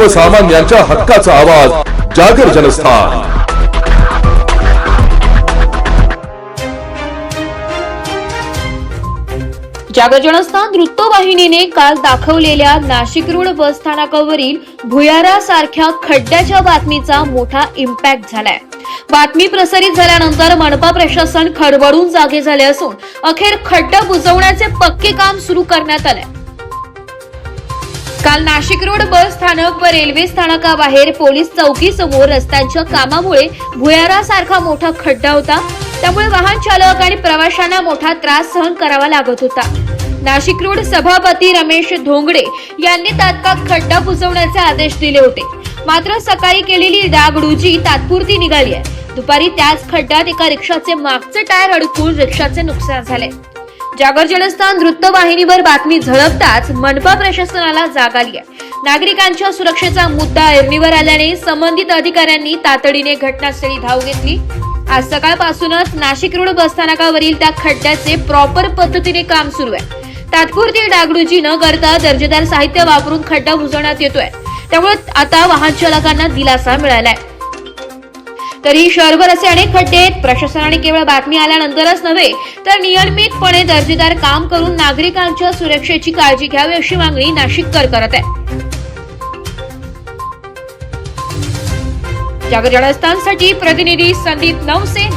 सर्वसामान्यांच्या हक्काचा आवाज जागर जनस्थान। जागर जनस्थान वृत्तवाहिनीने काल दाखवलेल्या नाशिक रोड बस स्थानकावरील भुयारा सारख्या खड्ड्याच्या बातमीचा मोठा इम्पॅक्ट झालाय। बातमी प्रसारित झाल्यानंतर मनपा प्रशासन खडबडून जागे झाले असून अखेर खड्डा बुजवण्याचे पक्के काम सुरू करण्यात आले। काल नाशिक रोड बस स्थानक व रेल्वे स्थानकाबाहेर पोलीस चौकी समोर रस्त्यांच्या कामामुळे भुयारा सारखा मोठा खड्डा होता, त्यामुळे वाहन चालक आणि प्रवाशांना मोठा त्रास सहन करावा लागत होता। नाशिक रोड सभापती रमेश धोंगडे यांनी तात्काळ खड्डा बुजवण्याचे आदेश दिले होते, मात्र सकाळी केलेली डागडुजी तात्पुरती निघाली आहे। दुपारी त्याच खड्ड्यात एका रिक्षाचे मागचे टायर अडकून रिक्षाचे नुकसान झाले। जागर जनस्थान वृत्तवाहिनीवर बातमी झळकताच मनपा प्रशासनाला जाग आली आहे। नागरिकांच्या सुरक्षेचा मुद्दा ऐरणीवर आल्याने संबंधित अधिकाऱ्यांनी तातडीने घटनास्थळी धाव घेतली। आज सकाळपासूनच नाशिक रोड बसस्थानकावरील त्या खड्ड्याचे प्रॉपर पद्धतीने काम सुरू आहे। तात्पुरती डागडुजी न करता दर्जेदार साहित्य वापरून खड्डा बुजवण्यात येतोय, त्यामुळे आता वाहन चालकांना दिलासा मिळालाय। तरी शहरभर असे अनेक खड्डे आहेत। प्रशासनाने केवळ बातमी आल्यानंतरच नव्हे तर नियमितपणे दर्जेदार काम करून नागरिकांच्या सुरक्षेची काळजी घ्यावी अशी मागणी नाशिककर करत आहे। जागर जनस्थानसाठी प्रतिनिधी संदीप नवसे।